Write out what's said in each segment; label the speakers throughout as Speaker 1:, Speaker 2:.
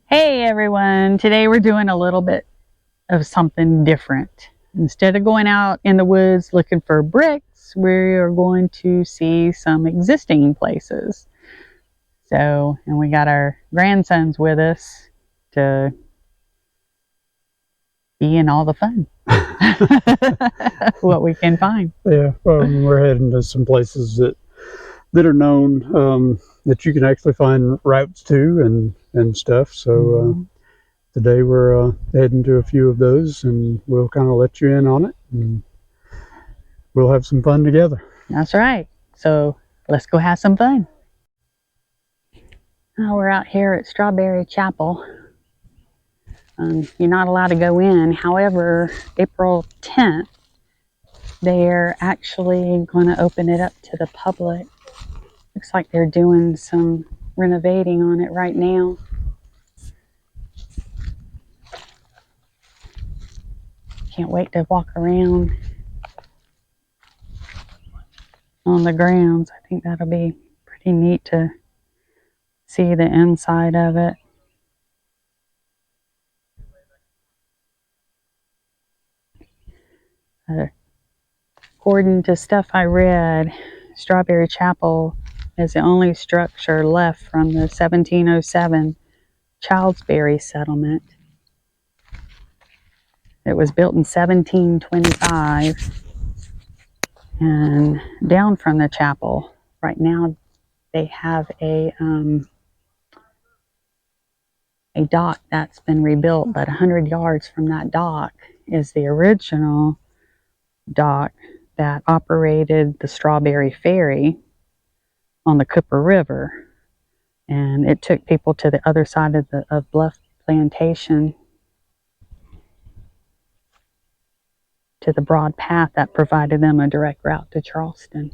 Speaker 1: Hey everyone, today we're doing a little bit of something different. Instead of going out in the woods looking for bricks, we are going to see some existing places. And we got our grandsons with us to be in all the fun. What we can find.
Speaker 2: Yeah, we're heading to some places that are known, that you can actually find routes to and stuff. So today we're heading to a few of those, and we'll kind of let you in on it, and we'll have some fun together.
Speaker 1: That's right. So let's go have some fun. We're out here at Strawberry Chapel. You're not allowed to go in. However, April 10th, they're actually going to open it up to the public. Looks like they're doing some renovating on it right now. Can't wait to walk around on the grounds. I think that'll be pretty neat to see the inside of it. According to stuff I read, Strawberry Chapel is the only structure left from the 1707 Childsbury settlement. It was built in 1725, and down from the chapel right now they have a dock that's been rebuilt, but 100 yards from that dock is the original dock that operated the Strawberry Ferry on the Cooper River, and it took people to the other side of Bluff Plantation, to the broad path that provided them a direct route to Charleston.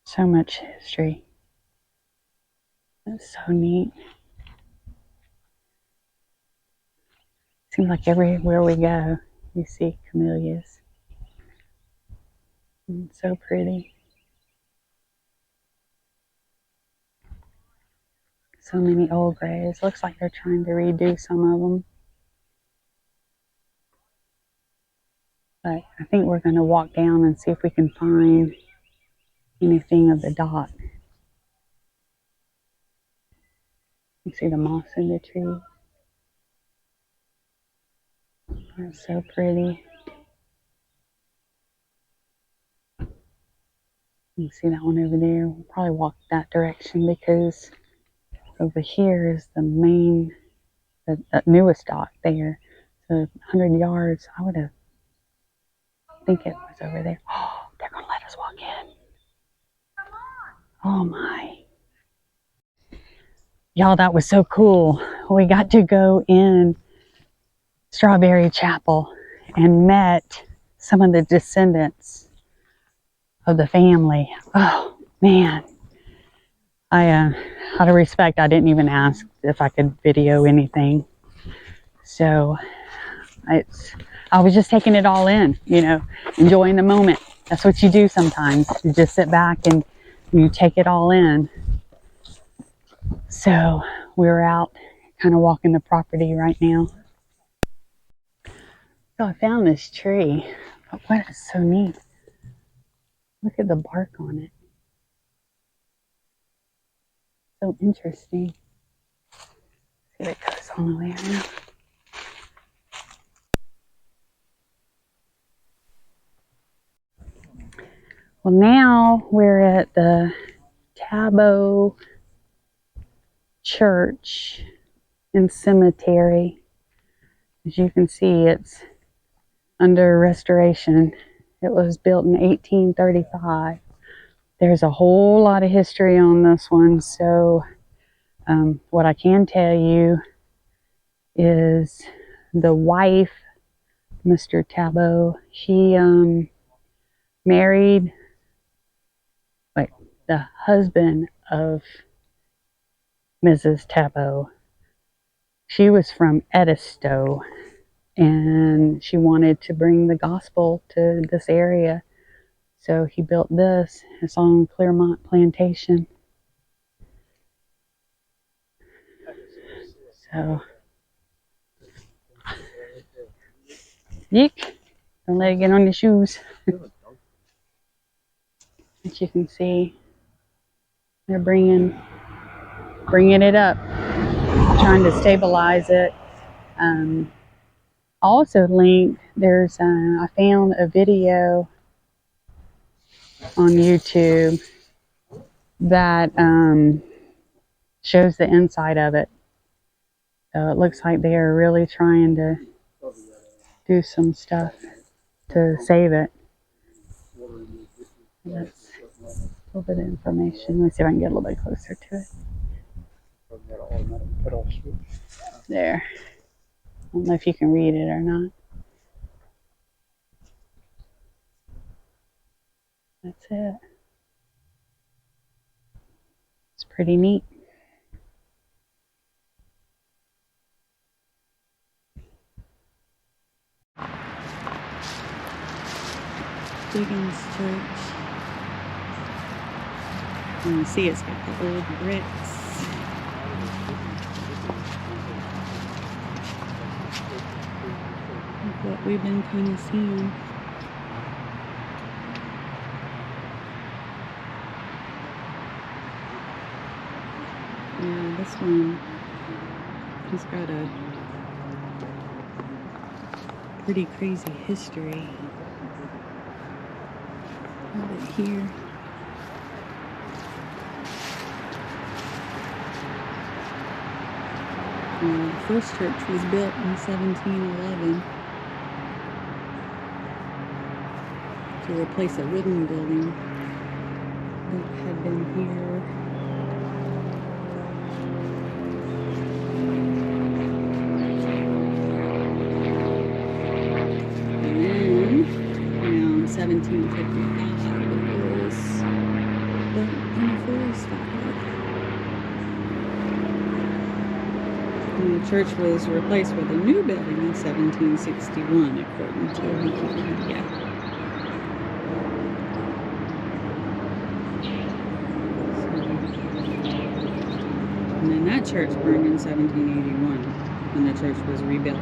Speaker 1: So much history. It's so neat. Seems like everywhere we go, you see camellias. It's so pretty. So many old graves. Looks like they're trying to redo some of them. But I think we're going to walk down and see if we can find anything of the dock. You see the moss in the tree. That's so pretty. You can see that one over there. We'll probably walk that direction because over here is the main, the newest dock there. So 100 yards, I think it was over there. Oh, they're going to let us walk in. Oh my. Y'all, that was so cool. We got to go in Strawberry Chapel and met some of the descendants of the family. Oh man. Out of respect, I didn't even ask if I could video anything. So I was just taking it all in, enjoying the moment. That's what you do sometimes. You just sit back and you take it all in. So we're out kind of walking the property right now. So I found this tree. But what is so neat? Look at the bark on it. So interesting. See if it goes all the way around. Well, now we're at the Taveau Church and Cemetery. As you can see, it's under restoration. It was built in 1835. There's a whole lot of history on this one, so what I can tell you is the wife, Mr. Taveau, she married the husband of Mrs. Taveau. She was from Edisto, and she wanted to bring the gospel to this area. So he built this. It's on Claremont Plantation. So, yeek. Don't let it get on your shoes. As you can see, they're bringing it up, trying to stabilize it. Also linked, I found a video on YouTube that shows the inside of it. So it looks like they are really trying to do some stuff to save it. That's a little bit of information. Let's see if I can get a little bit closer to it. There. I don't know if you can read it or not. That's it. It's pretty neat. Biggin Church. You can see it's got the old bricks. Like what we've been kind of seeing. Yeah, this one has got a pretty crazy history. Right here. The first church was built in 1711 to replace a wooden building that had been here. And then, around 1755, it was built in a forest fire. And the church was replaced with a new building in 1761, according to Wikipedia. And then that church burned in 1781, when the church was rebuilt.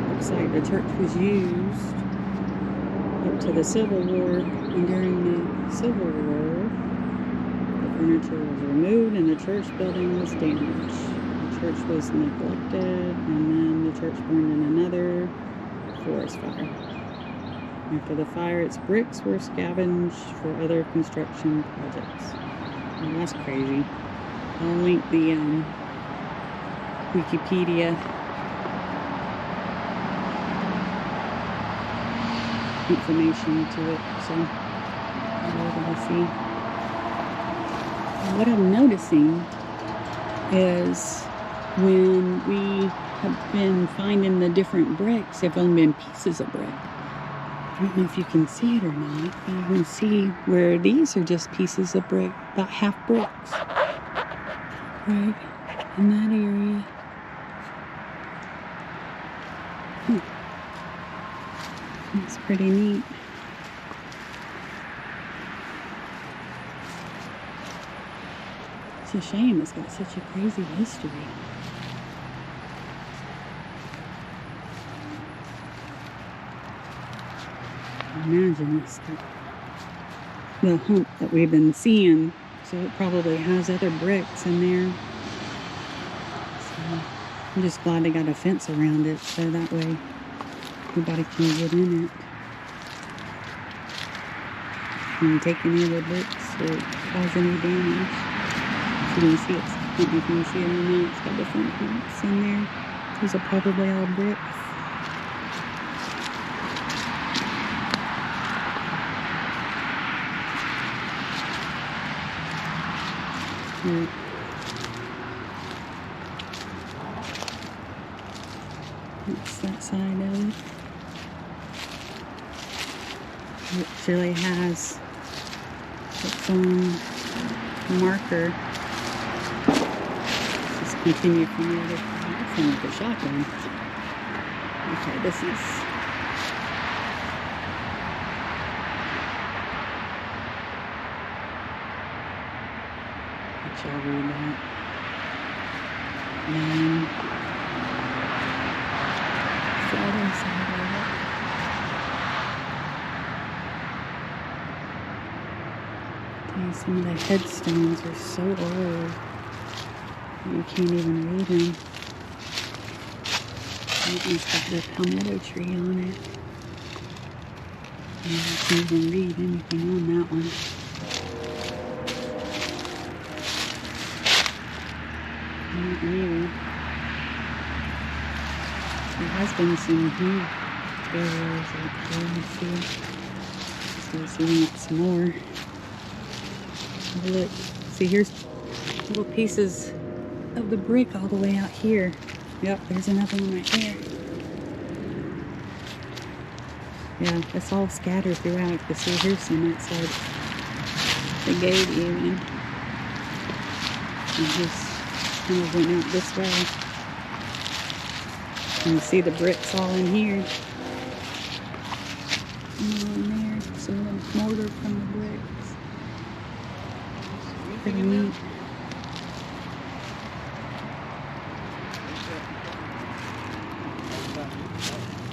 Speaker 1: Looks like the church was used up to the Civil War, and during the Civil War, the furniture was removed and the church building was damaged. The church was neglected, and then the church burned in another forest fire. After the fire, its bricks were scavenged for other construction projects. Oh, that's crazy. I'll link the Wikipedia information to it, so you're able to see. And what I'm noticing is when we have been finding the different bricks, they've only been pieces of brick. I don't know if you can see it or not, but you can see where these are just pieces of brick, about half bricks, right in that area. It's pretty neat. It's a shame it's got such a crazy history. Imagine it's got the hump that we've been seeing, so it probably has other bricks in there. So I'm just glad they got a fence around it, so that way nobody can get in it and take any of the bricks or cause any damage. So you can see it's, I don't know if you can see it or not, it's got different bricks in there. These are probably all bricks. That's that side of it. It surely has its own marker. Just continue from the other side. That sounds like a shotgun. Okay, this is Let y'all read that. And Friday, Saturday. Dang, some of the headstones are so old. You can't even read them. That one's got the palmetto tree on it. And you can't even read anything on that one. Not new. There has been some new burials out here. Let's see. Just looking at some more. Oh, look. See, here's little pieces of the brick all the way out here. Yep, there's another one right there. Yeah, it's all scattered throughout. You see, here's some outside the gate even. And just kind of went out this way. And you see the bricks all in here. And in there, some of the mortar from the bricks. Pretty neat.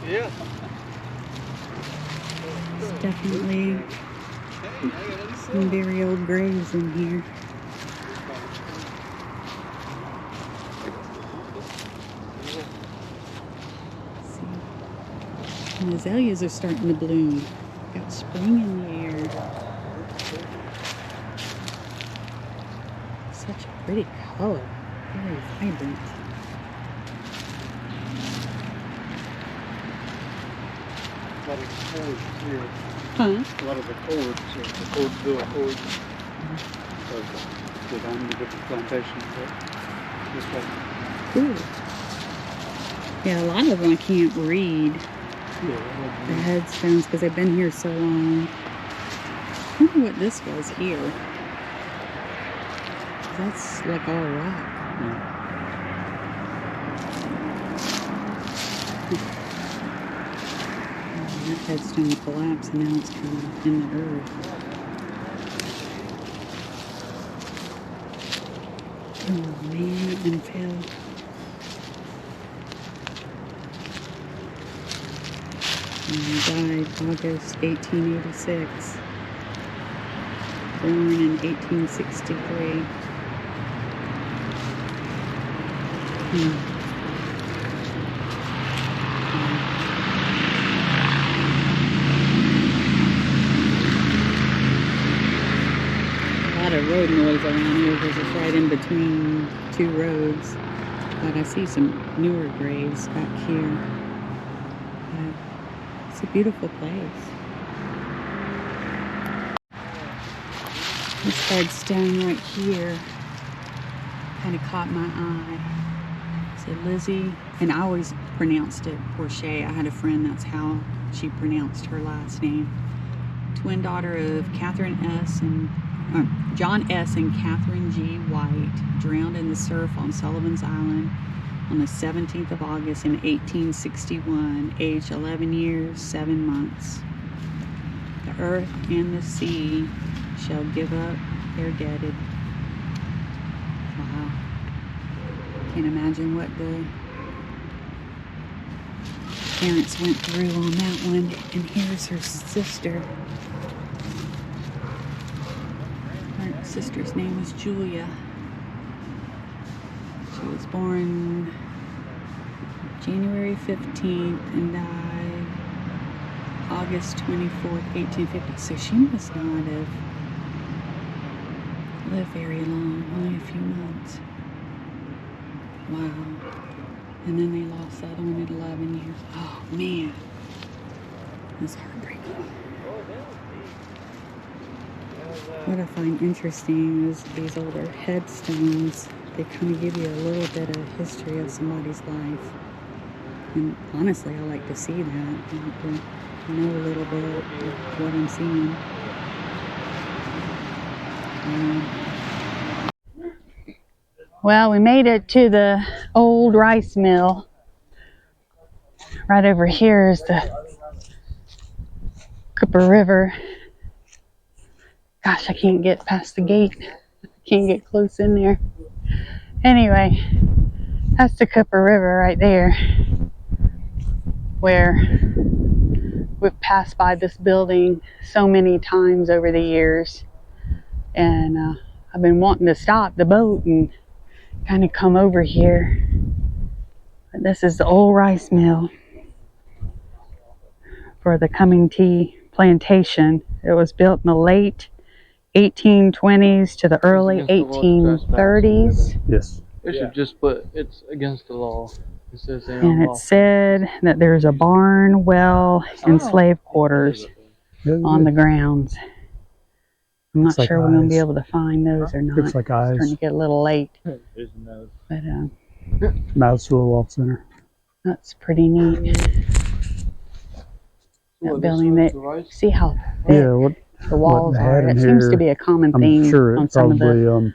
Speaker 2: Yeah.
Speaker 1: It's definitely some very old graves in here. Let's see. And azaleas are starting to bloom. Got spring in the air. Such a pretty color. Very vibrant.
Speaker 2: A lot of the cords here.
Speaker 1: Huh?
Speaker 2: A lot of the cords, the Cordesville cords. Go down to different plantations. This way.
Speaker 1: Cool. Yeah, a lot of them I can't read.
Speaker 2: Yeah.
Speaker 1: The headstones because they've been here so long. I wonder what this was here. That's like all rock.
Speaker 2: Yeah.
Speaker 1: That headstone collapsed and now it's kind of in the earth. Oh man, that one fell. And he died August 1886. Born in 1863. A lot of road noise around here because it's right in between two roads. But I see some newer graves back here. But it's a beautiful place. This headstone right here kind of caught my eye. It said Lizzie, and I always pronounced it Porche. I had a friend, that's how she pronounced her last name. Twin daughter of Catherine S. and John S. and Catherine G. White, drowned in the surf on Sullivan's Island on the 17th of August in 1861, aged 11 years, 7 months. The earth and the sea shall give up their dead. Wow. Can't imagine what the parents went through on that one. And here's her sister. Her sister's name was Julia. She was born January 15th and died August 24th, 1850. So she must not have lived very long, only a few months. Wow. And then they lost that one at 11 years. Oh man, that's heartbreaking. What I find interesting is these older headstones. They kind of give you a little bit of history of somebody's life. And honestly, I like to see that. I like to know a little bit of what I'm seeing. Well, we made it to the old rice mill. Right over here is the Cooper River. Gosh, I can't get past the gate. I Can't get close in there. Anyway, that's the Cooper River right there, where we've passed by this building so many times over the years. And I've been wanting to stop the boat and kind of come over here. But this is the old rice mill for the Comingtee Plantation. It was built in the late 1820s to the early 1830s.
Speaker 2: Yes.
Speaker 3: They should just put it's against the law. It says they
Speaker 1: And it said that there's a barn, well, and slave quarters on the grounds. I'm not sure we're going to be able to find those or not.
Speaker 2: Looks like eyes.
Speaker 1: It's starting to get a little late.
Speaker 3: There's a nose.
Speaker 1: But
Speaker 2: Mouth's a little off center.
Speaker 1: that's pretty neat. That building, that see how thick the walls are. It seems to be a common theme.
Speaker 2: I'm sure
Speaker 1: on
Speaker 2: it
Speaker 1: some
Speaker 2: probably
Speaker 1: of the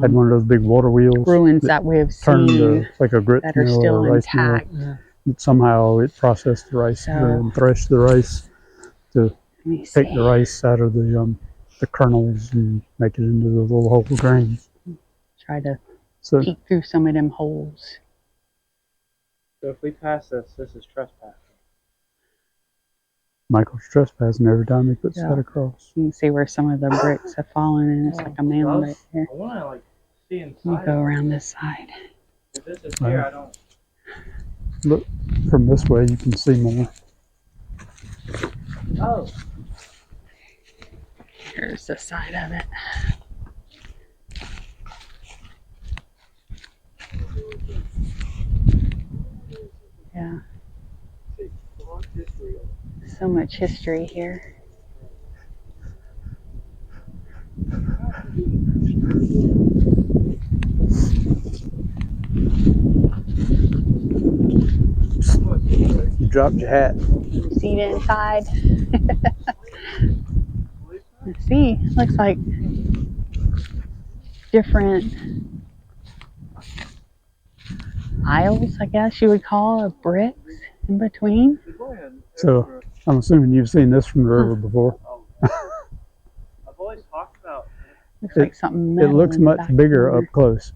Speaker 2: had one of those big water wheels
Speaker 1: ruins that we've
Speaker 2: turned
Speaker 1: seen
Speaker 2: like a grit
Speaker 1: that are
Speaker 2: mill
Speaker 1: still
Speaker 2: or a rice
Speaker 1: intact.
Speaker 2: mill. Somehow it processed the rice and threshed the rice to take the rice out of the kernels and make it into the little whole grains.
Speaker 1: Try to peek through some of them holes.
Speaker 3: So if we pass this is trespassing.
Speaker 2: Michael's trespassing every time he puts that across.
Speaker 1: You can see where some of the bricks have fallen, and it's like a mound right there.
Speaker 3: I want to like see inside.
Speaker 1: You go around this side.
Speaker 3: If this is here, I don't.
Speaker 2: Look from this way, you can see more.
Speaker 3: Oh.
Speaker 1: Here's the side of it. Yeah. So much history here.
Speaker 2: You dropped your hat.
Speaker 1: See the inside? Let's see. Looks like different aisles, I guess you would call, of bricks in between.
Speaker 2: So I'm assuming you've seen this from the river before.
Speaker 3: I've always talked about.
Speaker 1: Looks like something.
Speaker 2: It looks much bigger up close.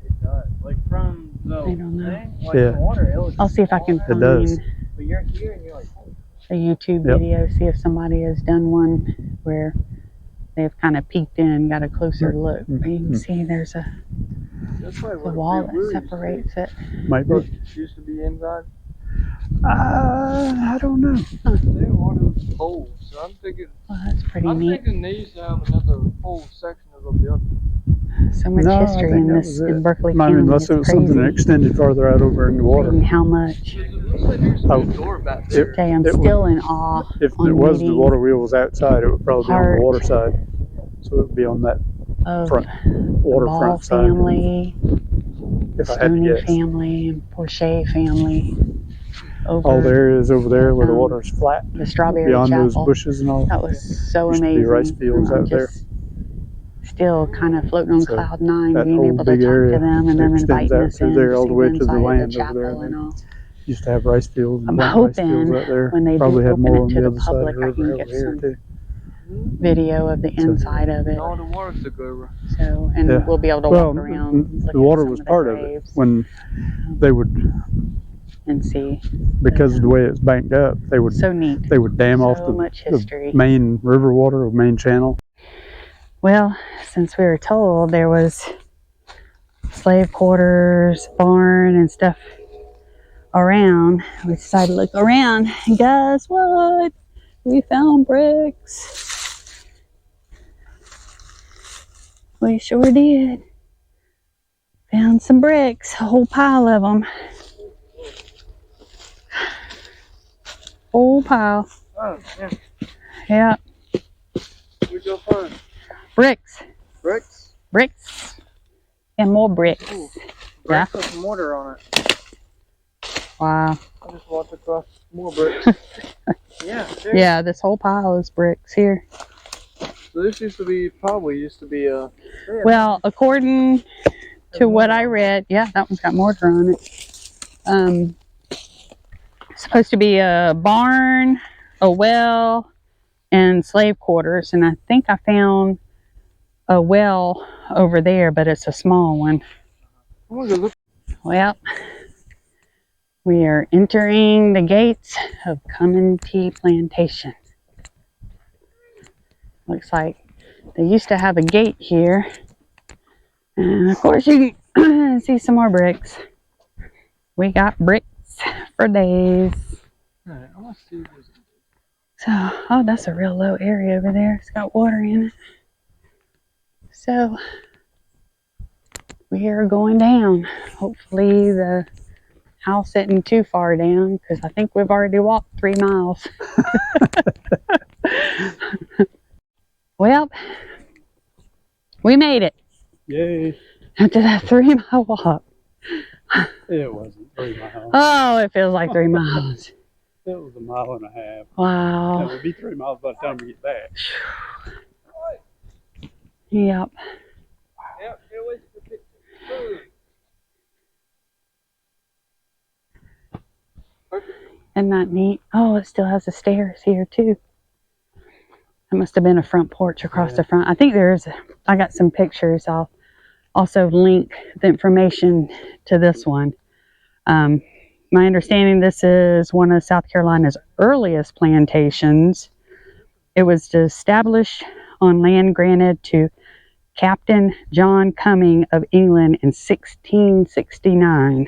Speaker 3: It does. Like from the
Speaker 1: I don't know.
Speaker 3: thing, like the water, it looks
Speaker 1: I'll see if I can find
Speaker 3: but you're here and you're like, oh.
Speaker 1: a YouTube video, see if somebody has done one where they've kind of peeked in, got a closer look. But you can see there's a wall that separates it.
Speaker 2: Might be.
Speaker 3: Used to be inside.
Speaker 2: I don't know.
Speaker 3: They wanted holes, so I'm thinking.
Speaker 1: Well, that's pretty neat.
Speaker 3: I'm thinking they used to have another whole section of a building.
Speaker 1: So much history in this in Berkeley County.
Speaker 2: Unless it was something that extended farther out over in the water.
Speaker 1: And how much? I'm still in awe.
Speaker 2: If it was the water wheel was outside, it would probably be on the water side. So it would be on that front waterfront side.
Speaker 1: Family,
Speaker 2: If I had to
Speaker 1: Stoney
Speaker 2: guess.
Speaker 1: family, and Porcher family.
Speaker 2: All there is over there where the water is flat.
Speaker 1: The strawberry
Speaker 2: beyond
Speaker 1: chapel.
Speaker 2: Those bushes and all.
Speaker 1: That was so
Speaker 2: Used to
Speaker 1: amazing.
Speaker 2: be rice fields out there.
Speaker 1: Still kind of floating on cloud nine,
Speaker 2: that
Speaker 1: being
Speaker 2: whole
Speaker 1: able to
Speaker 2: big
Speaker 1: talk
Speaker 2: area
Speaker 1: to them and them
Speaker 2: extends
Speaker 1: inviting
Speaker 2: out
Speaker 1: us
Speaker 2: through
Speaker 1: in
Speaker 2: there all the way to the
Speaker 1: inside of
Speaker 2: land
Speaker 1: the
Speaker 2: over there.
Speaker 1: chapel and all.
Speaker 2: Used to have rice fields.
Speaker 1: I'm
Speaker 2: rice
Speaker 1: hoping
Speaker 2: fields out there.
Speaker 1: when they
Speaker 2: probably
Speaker 1: do
Speaker 2: have
Speaker 1: open
Speaker 2: more
Speaker 1: it
Speaker 2: on
Speaker 1: to
Speaker 2: the
Speaker 1: the
Speaker 2: other side
Speaker 1: public,
Speaker 2: of the
Speaker 1: I can
Speaker 2: river
Speaker 1: get
Speaker 2: over here
Speaker 1: some
Speaker 2: too.
Speaker 1: video of the inside of it.
Speaker 3: All the water took over.
Speaker 1: So, and we'll be able to walk around.
Speaker 2: The water was part of it when they would,
Speaker 1: and see,
Speaker 2: because of the way it's banked up, they would
Speaker 1: so neat.
Speaker 2: They would dam off the main river water or main channel.
Speaker 1: Well, since we were told there was slave quarters, barn, and stuff around, we decided to look around. And guess what? We found bricks. We sure did. Found some bricks, a whole pile of them. Whole pile.
Speaker 3: Oh, yeah.
Speaker 1: Yeah.
Speaker 3: Where'd you find?
Speaker 1: Bricks.
Speaker 3: Bricks?
Speaker 1: Bricks. And more bricks.
Speaker 3: Ooh. Bricks with mortar on it.
Speaker 1: Wow.
Speaker 3: I just walked across more bricks. Yeah. Seriously.
Speaker 1: Yeah, this whole pile is bricks here.
Speaker 3: So this probably used to be a...
Speaker 1: Well, according to what I read, yeah, that one's got mortar on it. It's supposed to be a barn, a well, and slave quarters. And I think I found a well over there, but it's a small one.
Speaker 3: I want to look.
Speaker 1: Well, we are entering the gates of Comingtee Plantation. Looks like they used to have a gate here. And of course you can see some more bricks. We got bricks for days.
Speaker 3: All right, I want to see this.
Speaker 1: So, oh, that's a real low area over there. It's got water in it. So, we are going down. Hopefully the house isn't too far down, because I think we've already walked 3 miles. Well, we made it.
Speaker 2: Yay!
Speaker 1: After that 3-mile walk.
Speaker 2: It wasn't 3 miles.
Speaker 1: Oh, it feels like 3 miles.
Speaker 2: It was 1.5 miles.
Speaker 1: Wow.
Speaker 2: That would be 3 miles by the time we get back.
Speaker 1: Yep.
Speaker 3: Yep, it was the picture.
Speaker 1: Isn't that neat? Oh, it still has the stairs here too. It must have been a front porch across the front. I think I got some pictures. I'll also link the information to this one. My understanding, this is one of South Carolina's earliest plantations. It was established on land granted to Captain John Cumming of England in 1669.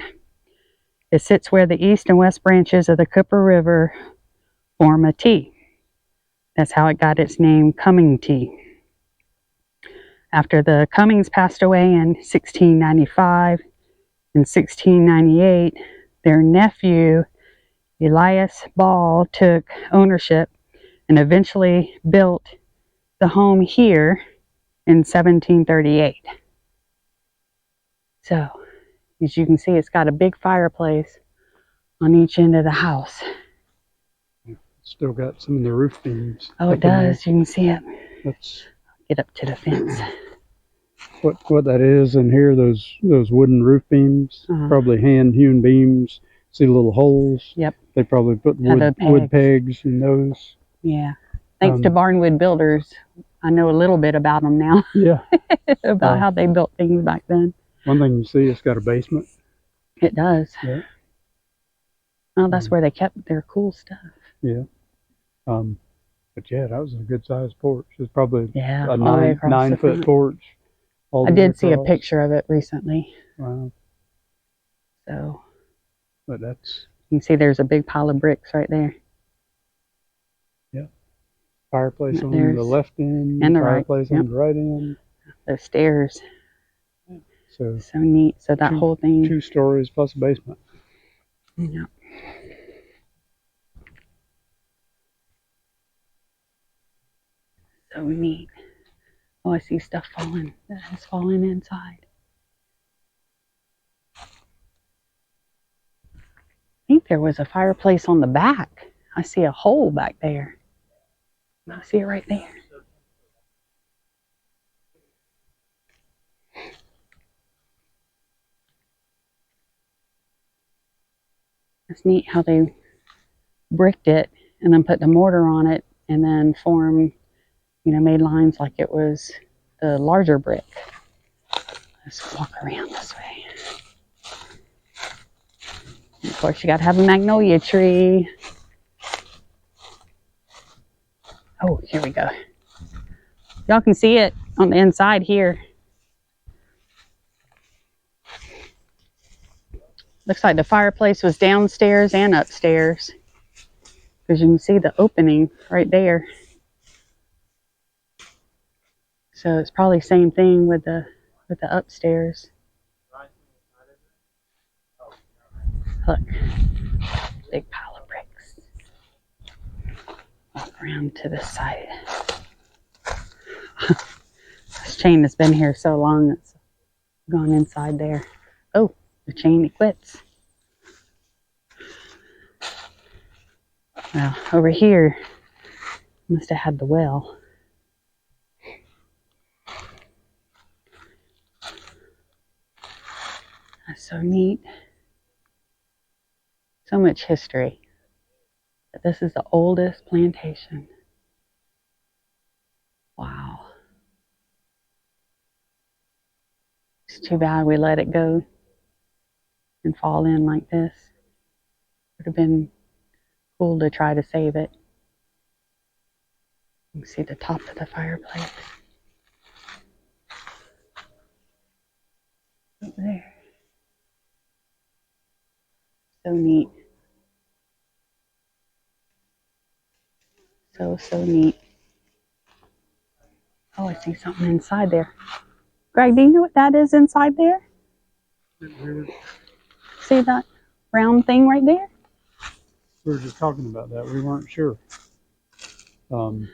Speaker 1: It sits where the east and west branches of the Cooper River form a T. That's how it got its name, Comingtee. After the Cummings passed away in 1695, in 1698, their nephew, Elias Ball, took ownership and eventually built the home here in 1738. So, as you can see, it's got a big fireplace on each end of the house.
Speaker 2: Still got some of the roof beams.
Speaker 1: Oh, it does. You can see it.
Speaker 2: That's
Speaker 1: Get up to the fence.
Speaker 2: what that is in here. Those wooden roof beams, probably hand hewn beams. See the little holes?
Speaker 1: Yep.
Speaker 2: They probably put wood pegs in those.
Speaker 1: Yeah. Thanks to Barnwood Builders, I know a little bit about them now.
Speaker 2: Yeah.
Speaker 1: About how they built things back then.
Speaker 2: One thing you see, it's got a basement.
Speaker 1: It does.
Speaker 2: Yeah.
Speaker 1: Well, that's where they kept their cool stuff.
Speaker 2: Yeah. But yeah, that was a good sized porch. It was probably a
Speaker 1: all the way across
Speaker 2: 9 foot porch.
Speaker 1: I did see a picture of it recently.
Speaker 2: Wow.
Speaker 1: So.
Speaker 2: But that's.
Speaker 1: You can see there's a big pile of bricks right there.
Speaker 2: Yeah. Fireplace on the left end.
Speaker 1: And the
Speaker 2: fireplace
Speaker 1: right.
Speaker 2: on the right end.
Speaker 1: Those stairs.
Speaker 2: So
Speaker 1: neat. So that whole thing.
Speaker 2: 2 stories plus a basement.
Speaker 1: Yeah. So neat. Oh, I see stuff falling. That has fallen inside. I think there was a fireplace on the back. I see a hole back there. I see it right there. It's neat how they bricked it and then put the mortar on it and then formed, made lines like it was the larger brick. Let's walk around this way. And of course, you got to have a magnolia tree. Oh, here we go. Y'all can see it on the inside here. Looks like the fireplace was downstairs and upstairs, because you can see the opening right there. So it's probably same thing with the upstairs. Look, big pile of bricks. Walk around to this side. This chain has been here so long, it's gone inside there. Oh, the chain quits. Well, over here, must have had the well. That's so neat. So much history. But this is the oldest plantation. Wow. too bad we let it go and fall in like this. Would have been cool to try to save it. You can see the top of the fireplace. Up there. So neat. So neat. Oh, I see something inside there. Greg, do you know what that is inside there? See that round thing right there?
Speaker 2: We were just talking about that. We weren't sure. We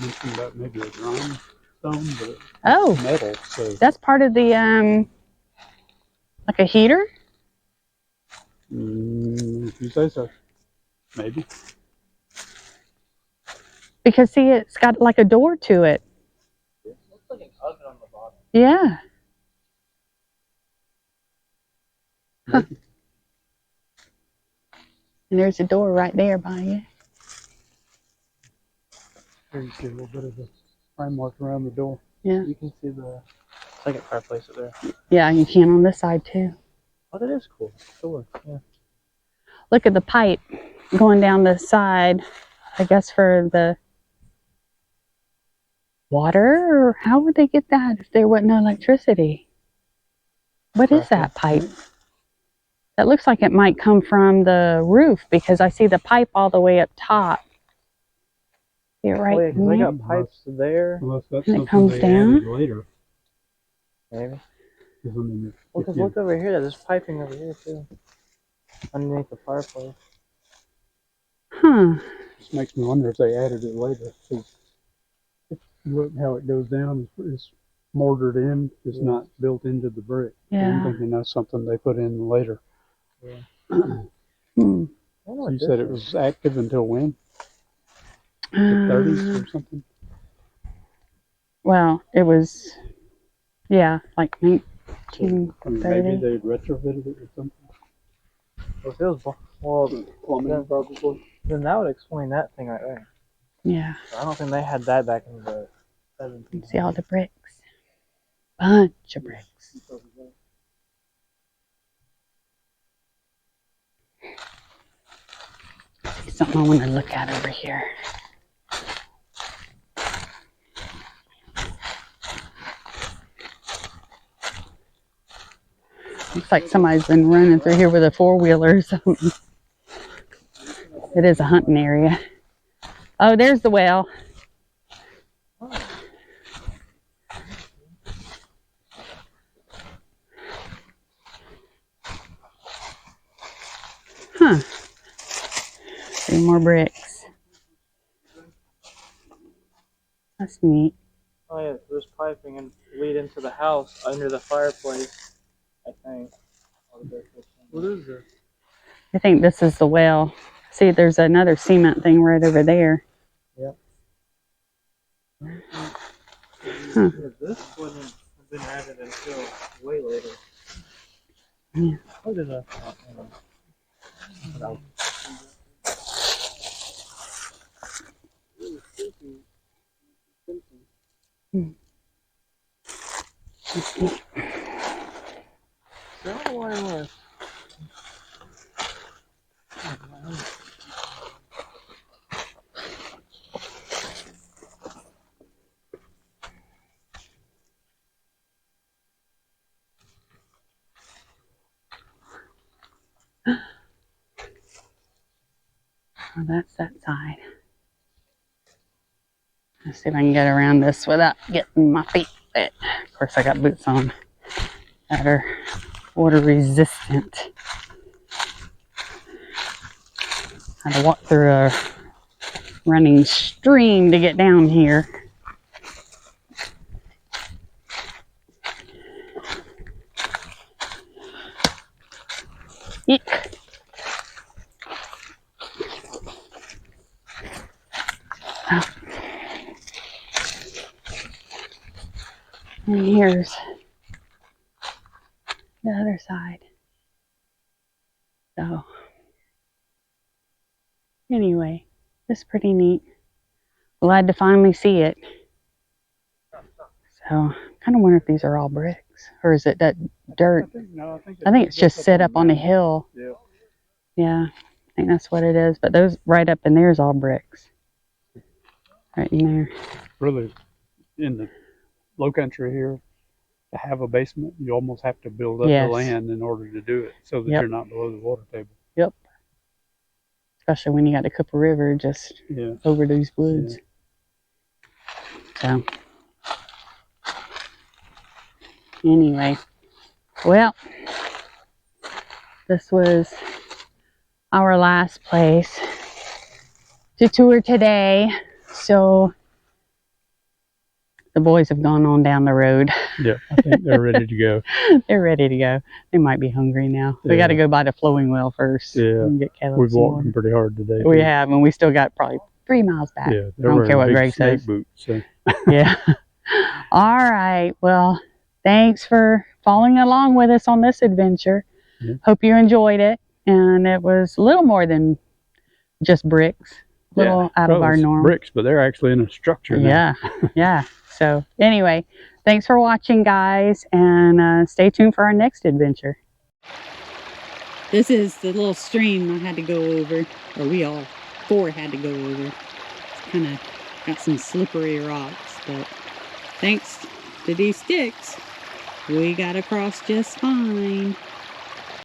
Speaker 2: mentioned about maybe a grindstone, but it's metal. So
Speaker 1: That's part of the like a heater.
Speaker 2: if you say so, maybe.
Speaker 1: Because see, it's got like a door to it.
Speaker 3: It looks like an oven on the bottom.
Speaker 1: Yeah. Huh. And there's a door right there by you.
Speaker 2: Here you see a little bit of the framework around the door.
Speaker 1: Yeah.
Speaker 3: You can see the second fireplace up there.
Speaker 1: Yeah, you can on this side too.
Speaker 3: Oh, that is cool. Sure. Yeah.
Speaker 1: Look at the pipe going down the side. I guess for the water, or how would they get that if there wasn't no electricity? What is that pipe? That looks like it might come from the roof because I see the pipe all the way up top. You're right.
Speaker 3: Oh, yeah, 'cause they got pipes there.
Speaker 2: Unless that's
Speaker 1: And it
Speaker 2: something
Speaker 1: comes
Speaker 2: they
Speaker 1: down?
Speaker 2: added later.
Speaker 3: Maybe.
Speaker 2: 'Cause, I mean,
Speaker 3: Well, because look over here. There's piping over here, too. Underneath the fireplace.
Speaker 1: Huh.
Speaker 2: This makes me wonder if they added it later. 'Cause look how it goes down. It's mortared in. It's not built into the brick.
Speaker 1: Yeah.
Speaker 2: I'm thinking that's something they put in later.
Speaker 3: Yeah.
Speaker 1: Hmm.
Speaker 2: So you said it was active until when? The 30s or something?
Speaker 1: Well, it was, yeah, like
Speaker 2: I mean,
Speaker 1: 1930.
Speaker 2: maybe they retrofitted it or something.
Speaker 3: Well, if it was, well,
Speaker 2: Plumbing, probably.
Speaker 3: then that would explain that thing right there.
Speaker 1: Yeah.
Speaker 3: I don't think they had that back in the 70s.
Speaker 1: You can see all the bricks. Bunch of bricks. Something I want to look at over here. Looks like somebody's been running through here with a four-wheeler or something. It is a hunting area. Oh, there's the well. Huh. 3 more bricks. That's neat.
Speaker 3: Oh, yeah, there's piping and lead into the house under the fireplace, I think. What is this?
Speaker 1: I think this is the well. See, there's another cement thing right over there.
Speaker 3: Yep.
Speaker 1: Huh.
Speaker 3: Yeah, this wouldn't have been added until way later.
Speaker 1: Yeah.
Speaker 3: What is that?
Speaker 1: Oh, that's that side. Let's see if I can get around this without getting my feet wet. Of course, I got boots on that are water resistant. I had to walk through a running stream to get down here. Eek. Oh. And here's the other side. So, anyway, it's pretty neat. Glad to finally see it. So, kind of wonder if these are all bricks, or is it that dirt? I think it's just set up on the hill.
Speaker 2: Yeah.
Speaker 1: Yeah, I think that's what it is. But those right up in there is all bricks. Right in there.
Speaker 2: Really, in the low country here, to have a basement, you almost have to build up the land in order to do it, so that you're not below the water table.
Speaker 1: Yep. Especially when you got the Cooper River just over these woods. So, anyway, well, this was our last place to tour today. So, the boys have gone on down the road.
Speaker 2: Yeah, I think they're ready to go.
Speaker 1: They're ready to go. They might be hungry now. We got to go by the flowing well first.
Speaker 2: Yeah,
Speaker 1: and get Caleb
Speaker 2: we've
Speaker 1: some
Speaker 2: walked
Speaker 1: water.
Speaker 2: them pretty hard today.
Speaker 1: We have, and we still got probably 3 miles back.
Speaker 2: Yeah,
Speaker 1: I don't care what Greg says.
Speaker 2: Boots, so.
Speaker 1: Yeah. All right. Well, thanks for following along with us on this adventure.
Speaker 2: Yeah.
Speaker 1: Hope you enjoyed it. And it was a little more than just bricks. A little out of our norm.
Speaker 2: Bricks, but they're actually in a structure now.
Speaker 1: Yeah. Yeah. So anyway, thanks for watching, guys, and stay tuned for our next adventure. This is the little stream I had to go over, or we all 4 had to go over. It's kind of got some slippery rocks, but thanks to these sticks, we got across just fine.